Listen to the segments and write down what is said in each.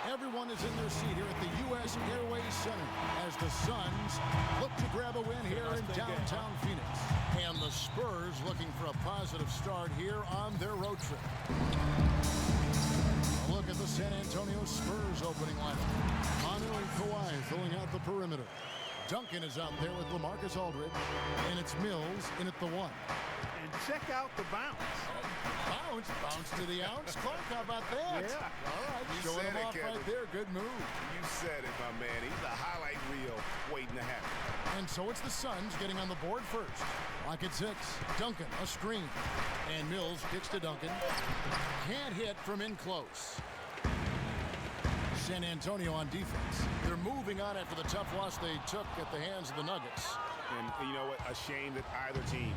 Everyone is in their seat here at the U.S. Airways Center as the Suns look to grab a win here in downtown Phoenix. And the Spurs looking for a positive start here on their road trip. A look at the San Antonio Spurs opening lineup. Manu and Kawhi filling out the perimeter. Duncan is out there with LaMarcus Aldridge, and it's Mills in at the 1. And check out the bounce. Bounce to the ounce. Clark, how about that? Yeah. All right, You showing said him it, off Kevin. right there. Good move. You said it, my man. He's a highlight reel waiting to happen. And so it's the Suns getting on the board first. Lock at 6. Duncan, a screen. And Mills kicks to Duncan. Can't hit from in close. San Antonio on defense. They're moving on after the tough loss they took at the hands of the Nuggets. And you know what? A shame that either team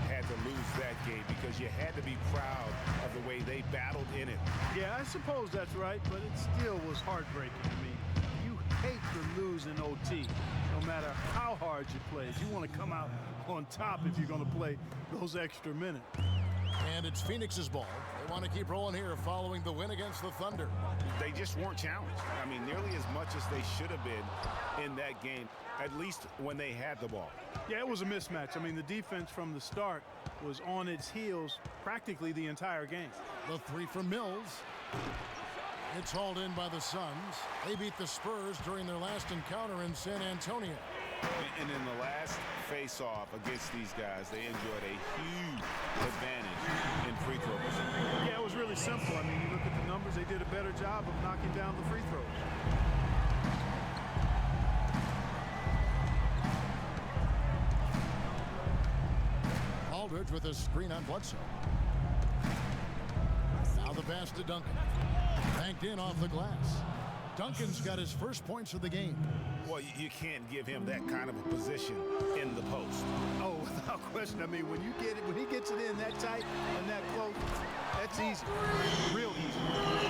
had to lose that game because you had to be proud of the way they battled in it. Yeah, I suppose that's right, but it still was heartbreaking to me. You hate to lose in OT, no matter how hard you play. You want to come out on top if you're going to play those extra minutes. And it's Phoenix's ball. They want to keep rolling here following the win against the Thunder. They just weren't challenged. I mean, nearly as much as they should have been in that game, at least when they had the ball. Yeah, it was a mismatch. I mean, the defense from the start was on its heels practically the entire game. The 3 from Mills. It's hauled in by the Suns. They beat the Spurs during their last encounter in San Antonio. And in the last face-off against these guys, they enjoyed a huge advantage in free throws. Yeah, it was really simple. I mean, you look at the numbers, they did a better job of knocking down the free throws. Aldridge with a screen on Bledsoe. Now the pass to Duncan. Banked in off the glass. Duncan's got his first points of the game. Well, you can't give him that kind of a position in the post. Oh, without question. I mean, when he gets it in that tight and that close, that's easy, real easy.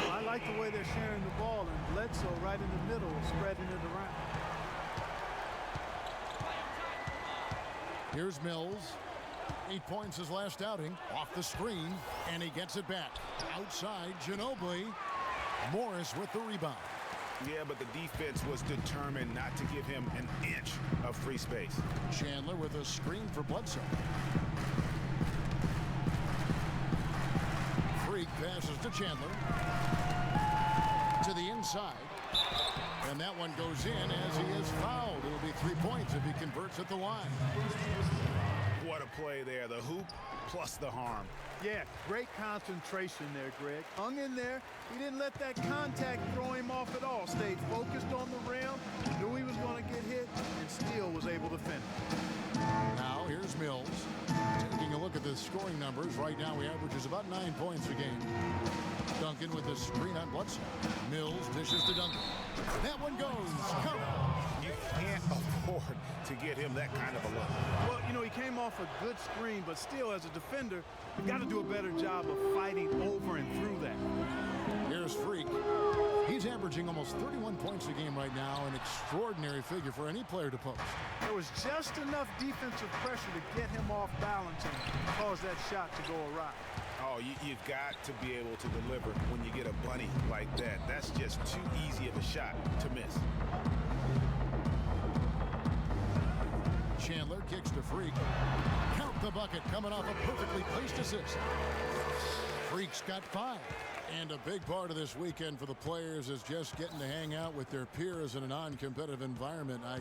I like the way they're sharing the ball, and Bledsoe right in the middle, spreading it around. Here's Mills. 8 points his last outing. Off the screen, and he gets it back. Outside, Ginobili. Morris with the rebound. Yeah, but the defense was determined not to give him an inch of free space. Chandler with a screen for Bledsoe. Freak passes to Chandler. To the inside. And that one goes in as he is fouled. It'll be 3 points if he converts at the line. What a play there. The hoop plus the harm. Yeah, great concentration there, Greg. Hung in there. He didn't let that contact throw him off at all. Stayed focused on the rim, knew he was going to get hit, and still was able to finish. Now here's Mills. Taking a look at the scoring numbers. Right now he averages about 9 points a game. Duncan with the screen on Bledsoe. Mills dishes to Duncan. That one goes. Come on. You can't afford to get him that kind of a look. Well, you know, he came off a good screen, but still, as a defender, you've got to do a better job of fighting over and through that. Here's Freak. He's averaging almost 31 points a game right now, an extraordinary figure for any player to post. There was just enough defensive pressure to get him off balance and cause that shot to go awry. Oh, you've got to be able to deliver when you get a bunny like that. That's just too easy of a shot to miss. Chandler kicks to Freak. Count the bucket coming off a perfectly placed assist. Freak's got 5. And a big part of this weekend for the players is just getting to hang out with their peers in a non-competitive environment. I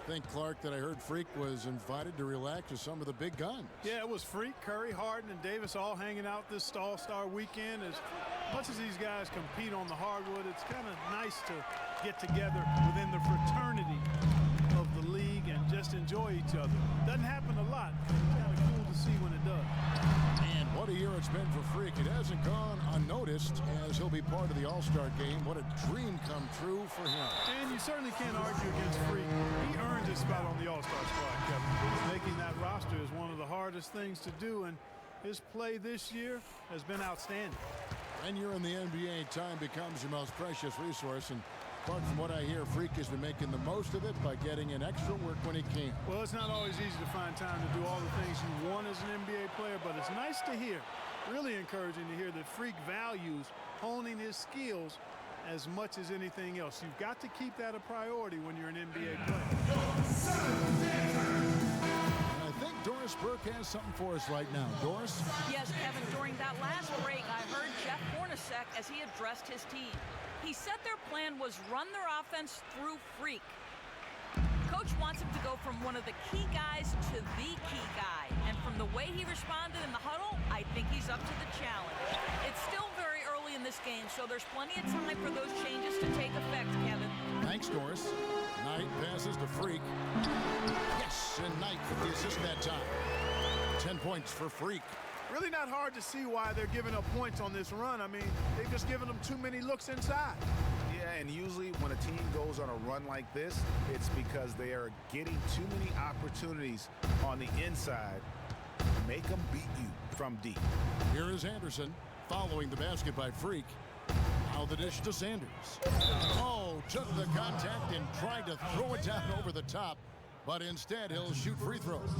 think, Clark, that I heard Freak was invited to relax with some of the big guns. Yeah, it was Freak, Curry, Harden, and Davis all hanging out this All-Star weekend. As much as these guys compete on the hardwood, it's kind of nice to get together within the fraternity of the league and just enjoy each other. Doesn't happen a lot. It's kind of cool to see when it does. And what a year it's been for Freak. It hasn't gone unnoticed as he'll be part of the All-Star game. What a dream come true for him. And you certainly can't argue against Freak. He earned his spot on the All-Star squad, Kevin. Making that roster is one of the hardest things to do, and his play this year has been outstanding. And you're in the NBA, time becomes your most precious resource. And apart from what I hear, Freak has been making the most of it by getting in extra work when he can. Well, it's not always easy to find time to do all the things you want as an NBA player, but it's nice to hear, really encouraging to hear that Freak values honing his skills as much as anything else. You've got to keep that a priority when you're an NBA player. I think Doris Burke has something for us right now. Doris? Yes, Kevin, during that last break, I heard Jeff Hornacek as he addressed his team. He said their plan was run their offense through Freak. Coach wants him to go from one of the key guys to the key guy. And from the way he responded in the huddle, I think he's up to the challenge. It's still very early in this game, so there's plenty of time for those changes to take effect, Kevin. Thanks, Doris. Knight passes to Freak. Yes, and Knight with the assist that time. 10 points for Freak. Really not hard to see why they're giving up points on this run. I mean, they've just given them too many looks inside. Yeah, and usually when a team goes on a run like this, it's because they are getting too many opportunities on the inside to make them beat you from deep. Here is Anderson following the basket by Freak. Now the dish to Sanders. Oh, took the contact and tried to throw it down over the top, but instead he'll shoot free throws.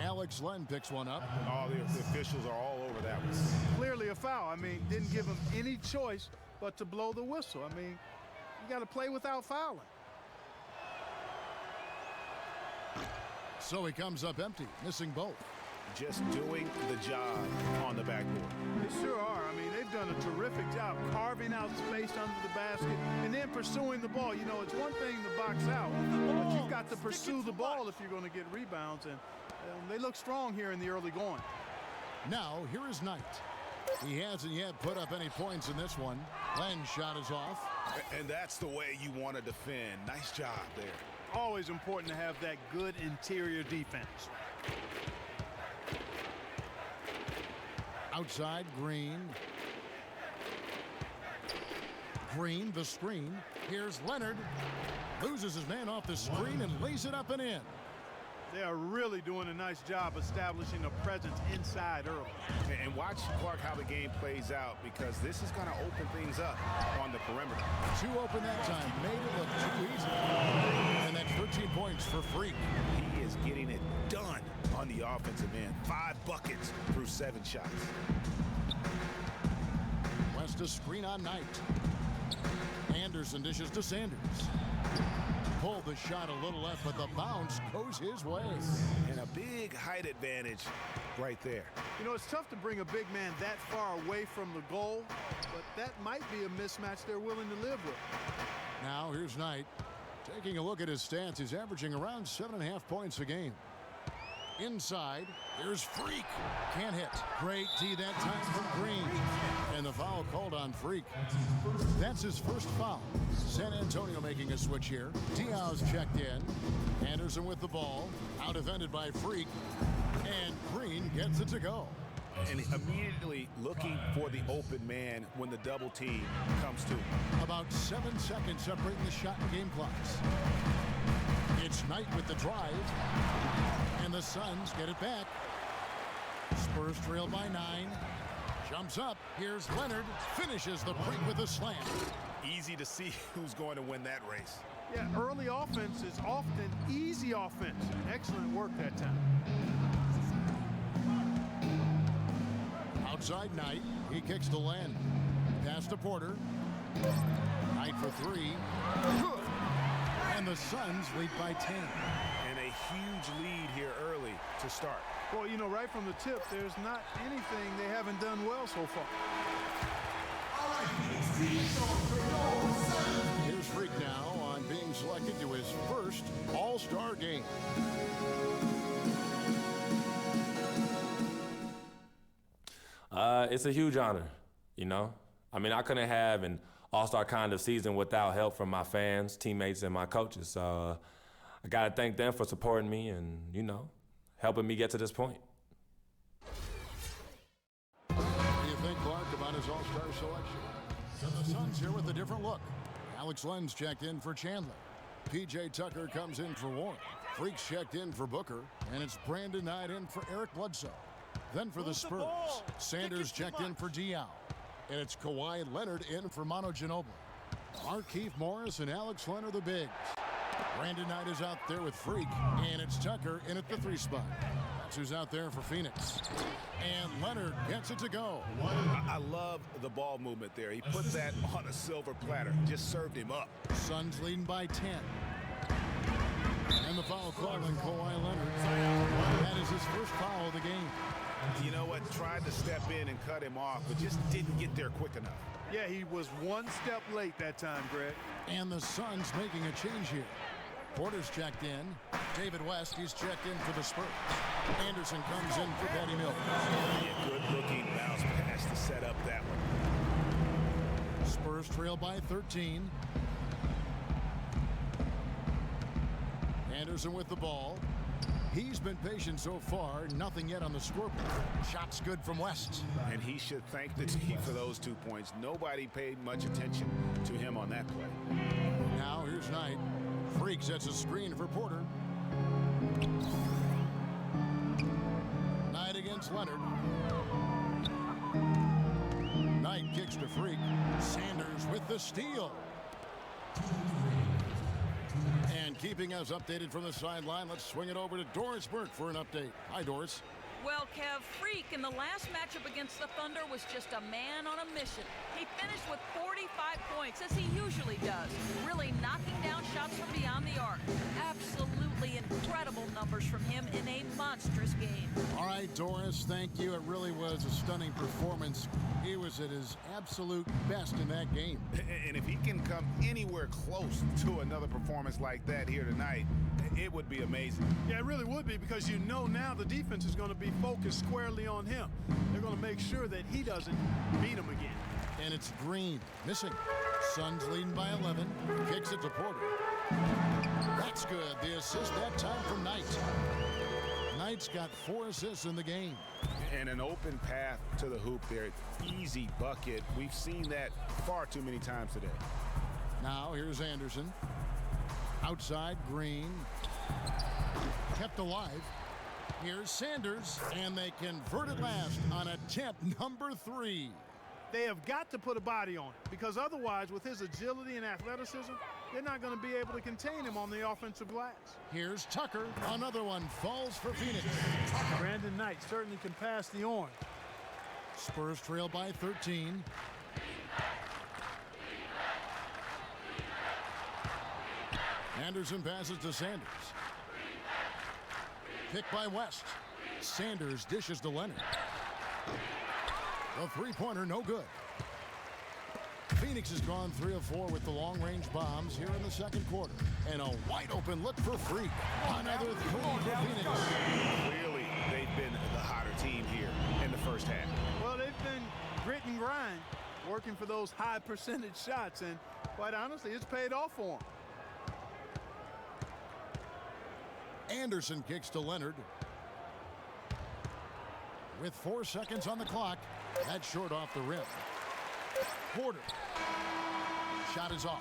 Alex Len picks one up. All the officials are all over that one. Clearly a foul. I mean, didn't give him any choice but to blow the whistle. I mean, you got to play without fouling. So he comes up empty, missing both. Just doing the job on the backboard. They sure are. I mean, they've done a terrific job carving out space under the basket and then pursuing the ball. You know, it's one thing to box out, but you've got to pursue the ball if you're going to get rebounds, and they look strong here in the early going. Now, here is Knight. He hasn't yet put up any points in this one. Len's shot is off. And that's the way you want to defend. Nice job there. Always important to have that good interior defense. Outside, Green. Green, the screen. Here's Leonard. Loses his man off the screen and lays it up and in. They are really doing a nice job establishing a presence inside early. And watch, Clark, how the game plays out, because this is going to open things up on the perimeter. Too open that time. Made it look too easy. And that's 13 points for Freak. He is getting it done on the offensive end. 5 buckets through 7 shots. West a screen on Knight. Anderson dishes to Sanders. Pulled the shot a little left, but the bounce goes his way. And a big height advantage right there. You know, it's tough to bring a big man that far away from the goal, but that might be a mismatch they're willing to live with. Now here's Knight. Taking a look at his stats, he's averaging around 7.5 points a game. Inside, here's Freak. Can't hit. Great D that time from Green. And the foul called on Freak. That's his first foul. San Antonio making a switch here. Diaw's checked in. Anderson with the ball. Out defended by Freak. And Green gets it to go. And immediately looking for the open man when the double team comes to him. About 7 seconds separating the shot and game clocks. It's Knight with the drive. And the Suns get it back. Spurs trail by 9. Jumps up. Here's Leonard. Finishes the break with a slam. Easy to see who's going to win that race. Yeah, early offense is often easy offense. Excellent work that time. Outside Knight. He kicks to Len. Pass to Porter. Knight for 3. And the Suns lead by 10. And a huge lead here early to start. Well, you know, right from the tip, there's not anything they haven't done well so far. Here's Freak now on being selected to his first All-Star game. It's a huge honor, you know. I mean, I couldn't have an all-star kind of season without help from my fans, teammates, and my coaches. So I got to thank them for supporting me and, you know, helping me get to this point. What do you think, Clark, about his all-star selection? So the Suns here with a different look. Alex Len's checked in for Chandler. P.J. Tucker comes in for Warren. Freak's checked in for Booker. And it's Brandon Knight in for Eric Bledsoe. Then for the Spurs, Sanders checked in for Diaw. And it's Kawhi Leonard in for Manu Ginobili. Markieff Morris and Alex Len are the bigs. Brandon Knight is out there with Freak. And it's Tucker in at the 3 spot. That's who's out there for Phoenix. And Leonard gets it to go. I love the ball movement there. He put that on a silver platter. Just served him up. Suns leading by 10. And the foul call on Kawhi Leonard. That is his first foul of the game. You know what? Tried to step in and cut him off, but just didn't get there quick enough. Yeah, he was one step late that time, Greg. And the Suns making a change here. Porter's checked in. David West, he's checked in for the Spurs. Anderson comes in for Patty Mills. A good-looking bounce pass to set up that one. Spurs trail by 13. Anderson with the ball. He's been patient so far. Nothing yet on the scoreboard. Shot's good from West. And he should thank the team for those 2 points. Nobody paid much attention to him on that play. Now here's Knight. Freak sets a screen for Porter. Knight against Leonard. Knight kicks to Freak. Sanders with the steal. And keeping us updated from the sideline, let's swing it over to Doris Burke for an update. Hi, Doris. Well, Kev, Freak in the last matchup against the Thunder was just a man on a mission. He finished with 45 points, as he usually does, really knocking down shots from beyond the arc. Absolutely incredible numbers from him in a monstrous game. All right, Doris, thank you. It really was a stunning performance. He was at his absolute best in that game. And if he can come anywhere close to another performance like that here tonight, it would be amazing. Yeah, it really would be, because you know now the defense is going to be focused squarely on him. They're going to make sure that he doesn't beat him again. And it's Green missing. Suns leading by 11. Kicks it to Porter. That's good. The assist that time from Knight. Knight's got 4 assists in the game. And an open path to the hoop there. Easy bucket. We've seen that far too many times today. Now here's Anderson. Outside, Green. Kept alive. Here's Sanders, and they convert it last on attempt number 3. They have got to put a body on it, because otherwise, with his agility and athleticism, they're not going to be able to contain him on the offensive glass. Here's Tucker. Another one falls for Phoenix. Brandon Knight certainly can pass the orange. Spurs trail by 13. Anderson passes to Sanders. Picked by West. Sanders dishes to Leonard. The three-pointer, no good. Phoenix has gone 3 of 4 with the long-range bombs here in the second quarter. And a wide-open look for Freak. Another 3 for Phoenix. Clearly, they've been the hotter team here in the first half. Well, they've been grit and grind, working for those high percentage shots, and quite honestly, it's paid off for them. Anderson kicks to Leonard. With 4 seconds on the clock, that's short off the rim. Porter. Shot is off.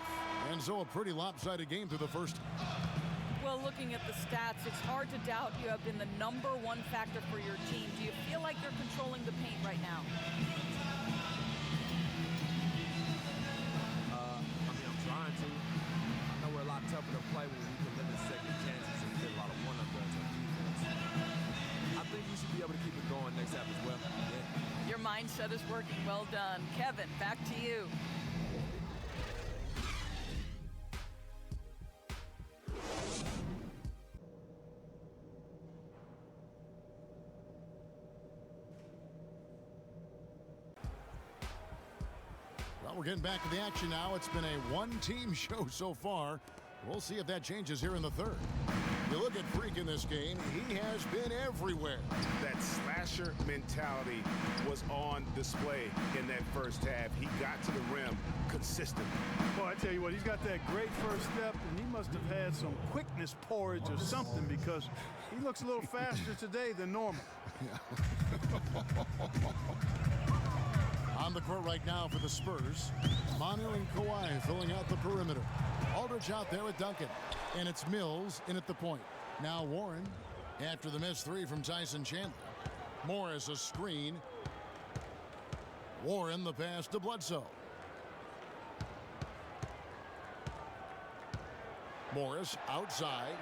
And so a pretty lopsided game through the first. Well, looking at the stats, it's hard to doubt you have been the #1 factor for your team. Do you feel like you're controlling the paint right now? I'm trying to. I know we're a lot tougher to play when we can limit second chances and get a lot of one-up-goals on defense. I think we should be able to keep it going next half as well. Yeah. Your mindset is working. Well done. Kevin, back to you. Well, we're getting back to the action now. It's been a one-team show so far. We'll see if that changes here in the third. You look at Freak in this game, he has been everywhere. That slasher mentality was on display in that first half. He got to the rim consistently. Boy, I tell you what, he's got that great first step, and he must have had some quickness porridge or something, because he looks a little faster today than normal. On the court right now for the Spurs, Manu and Kawhi filling out the perimeter. Aldridge out there with Duncan, and it's Mills in at the point. Now Warren, after the missed 3 from Tyson Chandler. Morris a screen. Warren the pass to Bledsoe. Morris outside.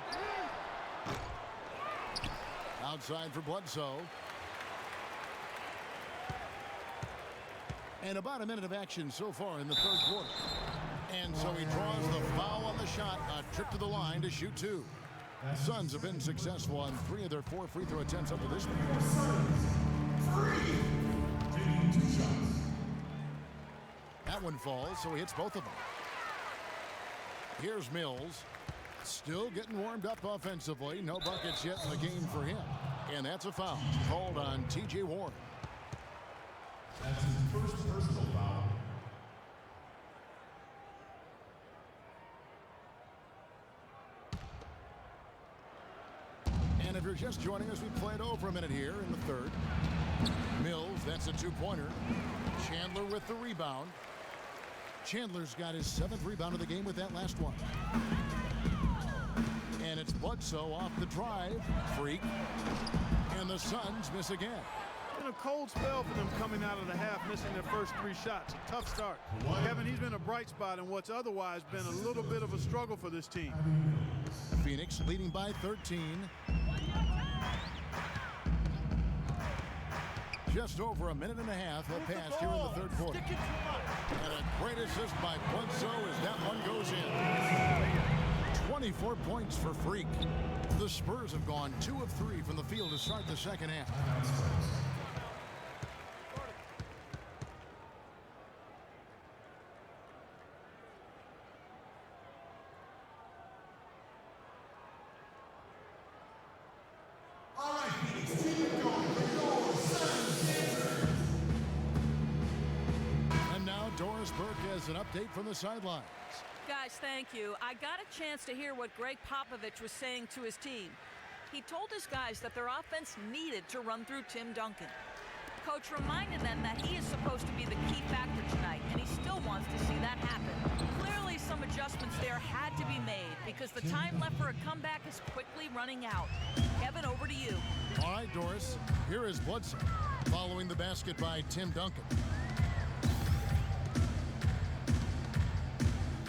Outside for Bledsoe. And about a minute of action so far in the third quarter. And so he draws the foul on the shot. A trip to the line to shoot two. Suns have been successful on 3 of their 4 free throw attempts up to this point. That one falls, so he hits both of them. Here's Mills. Still getting warmed up offensively. No buckets yet in the game for him. And that's a foul called on T.J. Warren. That's his first personal foul. And if you're just joining us, we played over a minute here in the third. Mills, that's a two-pointer. Chandler with the rebound. Chandler's got his 7th rebound of the game with that last one. And it's Bledsoe off the drive. Freak. And the Suns miss again. In a cold spell for them coming out of the half, missing their first 3 shots. A tough start. Kevin, he's been a bright spot in what's otherwise been a little bit of a struggle for this team. Phoenix leading by 13. Just over a minute and a half have passed here in the third quarter. And a great assist by Bledsoe as that one goes in. 24 points for Freak. The Spurs have gone 2 of 3 from the field to start the second half. An update from the sidelines. Guys, thank you. I got a chance to hear what Greg Popovich was saying to his team. He told his guys that their offense needed to run through Tim Duncan. Coach reminded them that he is supposed to be the key factor tonight, and he still wants to see that happen. Clearly, some adjustments there had to be made because the time left for a comeback is quickly running out. Kevin, over to you. All right, Doris. Here is Bledsoe following the basket by Tim Duncan.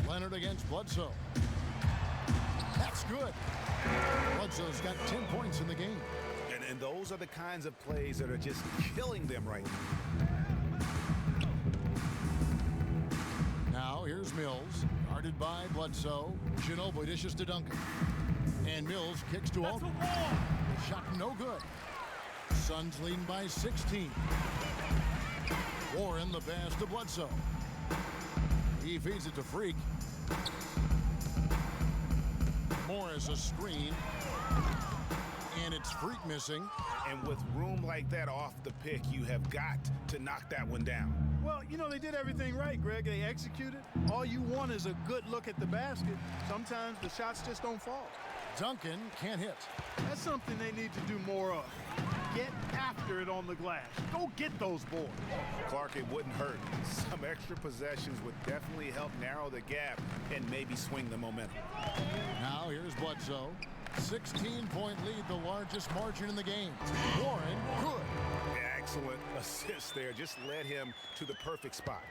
Leonard against Bledsoe. That's good. Bledsoe's got 10 points in the game. And those are the kinds of plays that are just killing them right now. Now here's Mills, guarded by Bledsoe. Ginobili dishes to Duncan. And Mills kicks to Aldridge. Shot no good. Suns leading by 16. Warren the pass to Bledsoe. He feeds it to Freak. Morris a screen. And it's Freak missing. And with room like that off the pick, you have got to knock that one down. Well, you know, they did everything right, Greg. They executed. All you want is a good look at the basket. Sometimes the shots just don't fall. Duncan can't hit. That's something they need to do more of. Get after it on the glass. Go get those boards. Clark, it wouldn't hurt. Some extra possessions would definitely help narrow the gap and maybe swing the momentum. Now here's Bledsoe. 16-point lead, the largest margin in the game. Warren, good. Excellent assist there. Just led him to the perfect spot.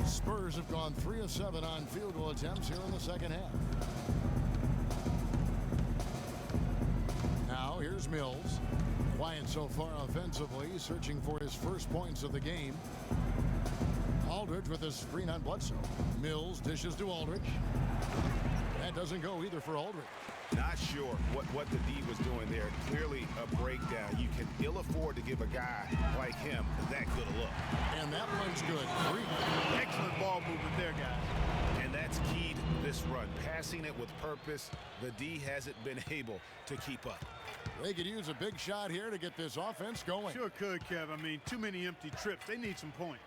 Spurs have gone 3 of 7 on field goal attempts here in the second half. Now here's Mills. Quiet so far offensively, searching for his first points of the game. Aldridge with a screen on Bledsoe. Mills dishes to Aldridge. That doesn't go either for Aldridge. Not sure what the D was doing there. Clearly a breakdown. You can ill afford to give a guy like him that good a look. And that one's good. Excellent ball movement there, guys. And that's key to this run. Passing it with purpose. The D hasn't been able to keep up. They could use a big shot here to get this offense going. Sure could, Kev. I mean, too many empty trips. They need some points.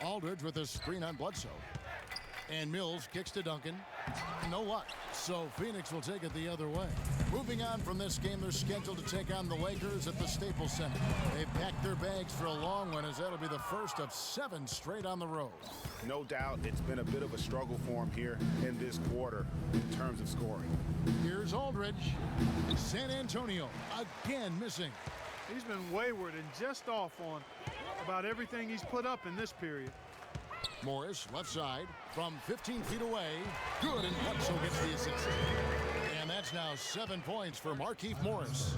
Aldridge with a screen on Bledsoe. And Mills kicks to Duncan. No luck. So Phoenix will take it the other way. Moving on from this game, they're scheduled to take on the Lakers at the Staples Center. They've packed their bags for a long one, as that'll be the first of 7 straight on the road. No doubt it's been a bit of a struggle for him here in this quarter in terms of scoring. Here's Aldridge. San Antonio again missing. He's been wayward and just off on about everything he's put up in this period. Morris, left side, from 15 feet away. Good, and Bledsoe gets the assist. And that's now 7 points for Markieff Morris.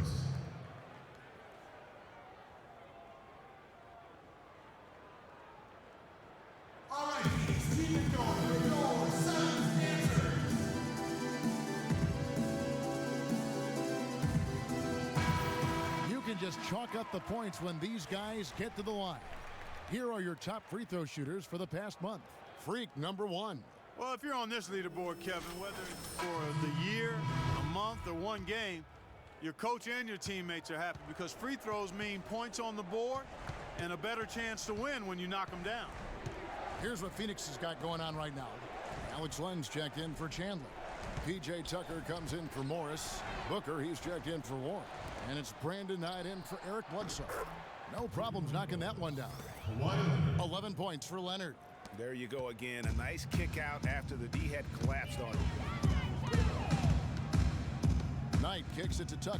All right, Phoenix, keep it going. With your 7 answers. You can just chalk up the points when these guys get to the line. Here are your top free throw shooters for the past month. Freak number 1. Well, if you're on this leaderboard, Kevin, whether it's for the year, a month, or one game, your coach and your teammates are happy because free throws mean points on the board and a better chance to win when you knock them down. Here's what Phoenix has got going on right now. Alex Len's checked in for Chandler. P.J. Tucker comes in for Morris. Booker, he's checked in for Warren. And it's Brandon Knight in for Eric Bledsoe. No problems knocking that one down. 11 points for Leonard. There you go again. A nice kick out after the D had collapsed on him. Knight kicks it to Tucker.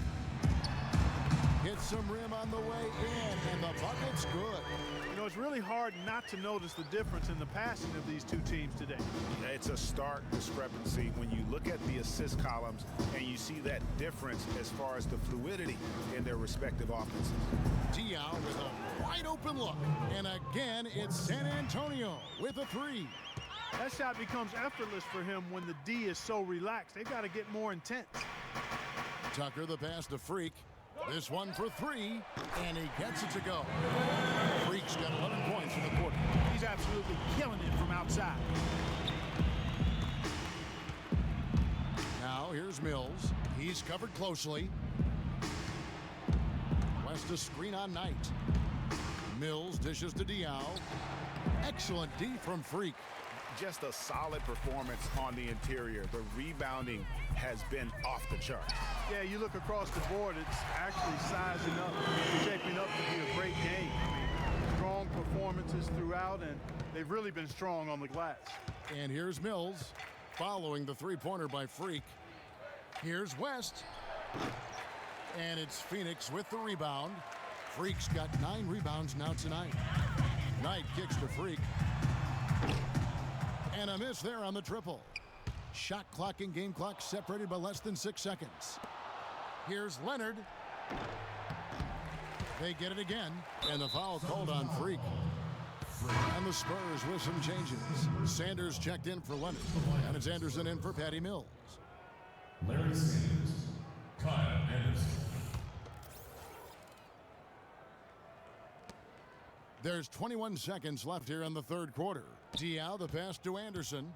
Hits some rim on the way in, and the bucket's good. You know, it's really hard not to notice the difference in the passing of these two teams today. It's a stark discrepancy when you look at the assist columns and you see that difference as far as the fluidity in their respective offenses. Diaw with a wide open look. And again, it's San Antonio with a 3. That shot becomes effortless for him when the D is so relaxed. They've got to get more intense. Tucker the pass to Freak. This one for 3, and he gets it to go. Freak's got 11 points in the quarter. He's absolutely killing it from outside. Now here's Mills. He's covered closely. West a screen on Knight. Mills dishes to Diaw. Excellent D from Freak. Just a solid performance on the interior. The rebounding has been off the charts. Yeah, you look across the board, it's actually sizing up, shaping up to be a great game. I mean, strong performances throughout, and they've really been strong on the glass. And here's Mills following the three-pointer by Freak. Here's West. And it's Phoenix with the rebound. Freak's got 9 rebounds now tonight. Knight kicks to Freak. And a miss there on the triple. Shot clock and game clock separated by less than 6 seconds. Here's Leonard. They get it again. And the foul called on Freak. And the Spurs with some changes. Sanders checked in for Leonard. And it's Anderson in for Patty Mills. Larry Sanders, Kyle Anderson. There's 21 seconds left here in the third quarter. Diaw the pass to Anderson.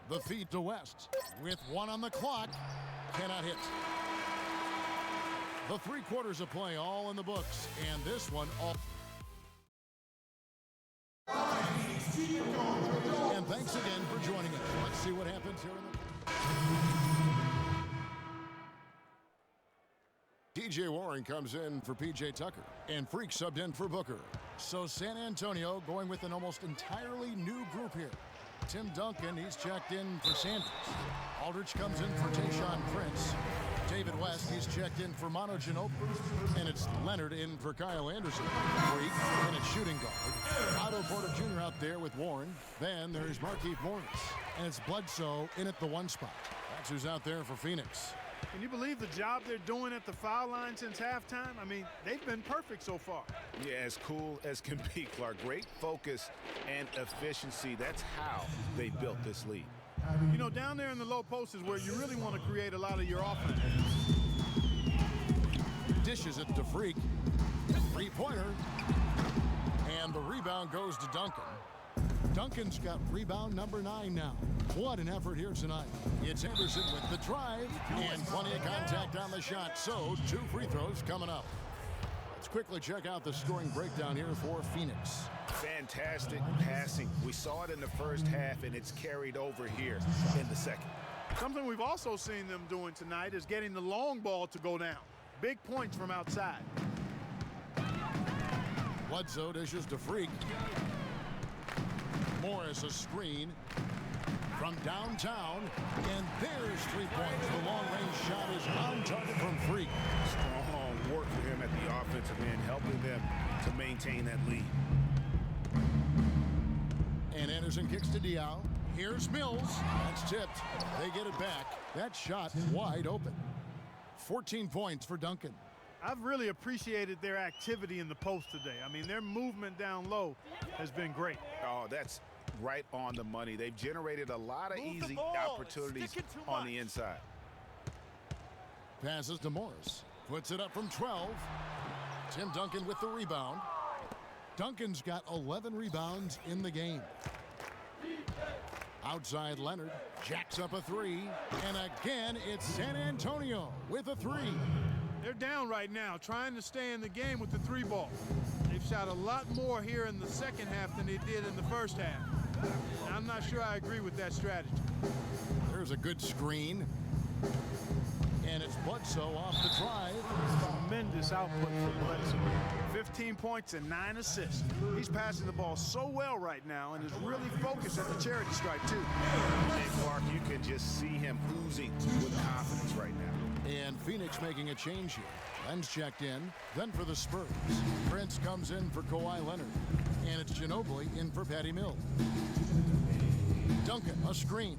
The feed to West. With 1 on the clock. Cannot hit. The 3 quarters of play all in the books. And this one all. And thanks again for joining us. Let's see what happens here in the... T.J. Warren comes in for P.J. Tucker. And Freak subbed in for Booker. So San Antonio going with an almost entirely new group here. Tim Duncan, he's checked in for Sanders. Aldridge comes in for Tayshaun Prince. David West, he's checked in for Manu Ginobili. And it's Leonard in for Kyle Anderson. Freak, and it's shooting guard. Otto Porter Jr. out there with Warren. Then there's Markieff Morris. And it's Bledsoe in at the 1 spot. That's who's out there for Phoenix. Can you believe the job they're doing at the foul line since halftime? I mean, they've been perfect so far. Yeah, as cool as can be, Clark. Great focus and efficiency. That's how they built this lead. You know, down there in the low post is where you really want to create a lot of your offense. Dishes it to Freak. 3-pointer. And the rebound goes to Duncan. Duncan's got rebound number 9 now. What an effort here tonight. It's Anderson with the drive and plenty of contact on the shot. So 2 free throws coming up. Let's quickly check out the scoring breakdown here for Phoenix. Fantastic passing. We saw it in the first half, and it's carried over here in the second. Something we've also seen them doing tonight is getting the long ball to go down. Big points from outside. Bledsoe dishes to Freak. Morris a screen from downtown, and there's 3 points. The long-range shot is on target from Freak. Strong work for him at the offensive end, helping them to maintain that lead. And Anderson kicks to Diaw. Here's Mills. That's tipped. They get it back. That shot wide open. 14 points for Duncan. I've really appreciated their activity in the post today. I mean, their movement down low has been great. Oh, that's right on the money. They've generated a lot of easy opportunities on the inside. Passes to Morris. Puts it up from 12. Tim Duncan with the rebound. Duncan's got 11 rebounds in the game. Outside Leonard jacks up a three. And again, it's San Antonio with a three. They're down right now, trying to stay in the game with the three ball. They've shot a lot more here in the second half than they did in the first half. And I'm not sure I agree with that strategy. There's a good screen. And it's Bledsoe off the drive. Tremendous output from Bledsoe. 15 points and 9 assists. He's passing the ball so well right now and is really focused at the charity stripe, too. And Clark, you can just see him oozing with confidence right now. And Phoenix making a change here. Len's checked in. Then for the Spurs, Prince comes in for Kawhi Leonard. And it's Ginobili in for Patty Mills. Duncan, a screen.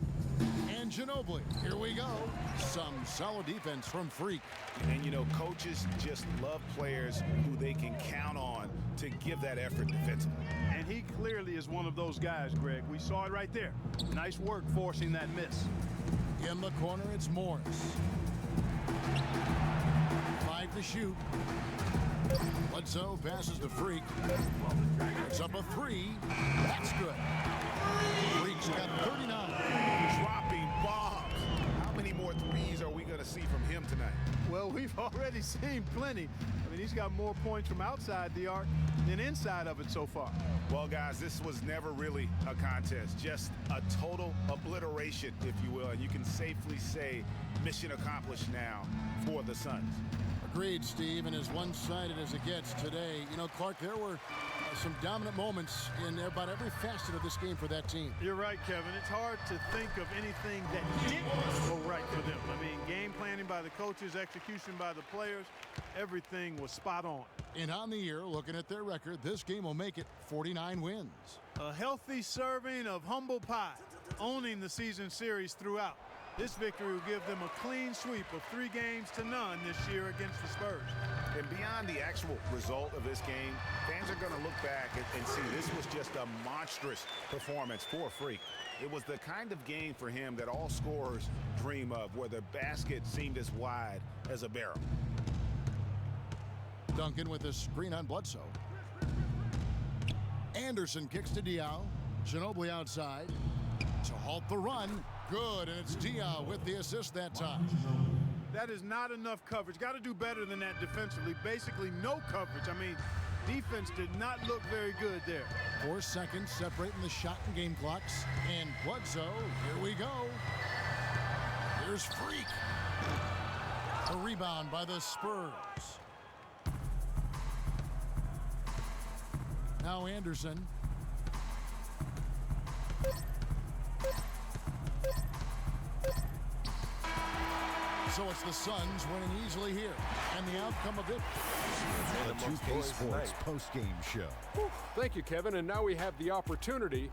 And Ginobili, here we go. Some solid defense from Freak. And, you know, coaches just love players who they can count on to give that effort defensively. And he clearly is one of those guys, Greg. We saw it right there. Nice work forcing that miss. In the corner, it's Morris. 5 to shoot. Bledsoe passes to Freak. It's up a three. That's good. Freak's got 39. Dropping bombs. How many more threes are we going to see from him tonight? Well, we've already seen plenty. I mean, he's got more points from outside the arc than inside of it so far. Well, guys, this was never really a contest, just a total obliteration, if you will, and you can safely say mission accomplished now for the Suns. Agreed, Steve, and as one-sided as it gets today, you know, Clark, there were some dominant moments in about every facet of this game for that team. You're right, Kevin. It's hard to think of anything that didn't go right for them. I mean, game planning by the coaches, execution by the players, everything was spot on. And on the year, looking at their record, this game will make it 49 wins. A healthy serving of humble pie, owning the season series throughout. This victory will give them a clean sweep of 3 games to none this year against the Spurs. And beyond the actual result of this game, fans are going to look back and see this was just a monstrous performance for Freak. It was the kind of game for him that all scorers dream of, where the basket seemed as wide as a barrel. Duncan with a screen on Bledsoe. Anderson kicks to Diaw. Ginobili outside to halt the run. Good, and it's Diaw with the assist that time. That is not enough coverage. Got to do better than that defensively. Basically no coverage. I mean, defense did not look very good there. 4 seconds separating the shot and game clocks. And Bledsoe, here we go. Here's Freak. A rebound by the Spurs. Now Anderson. So it's the Suns winning easily here. And the outcome of it. The 2K Sports post-game show. Thank you, Kevin. And now we have the opportunity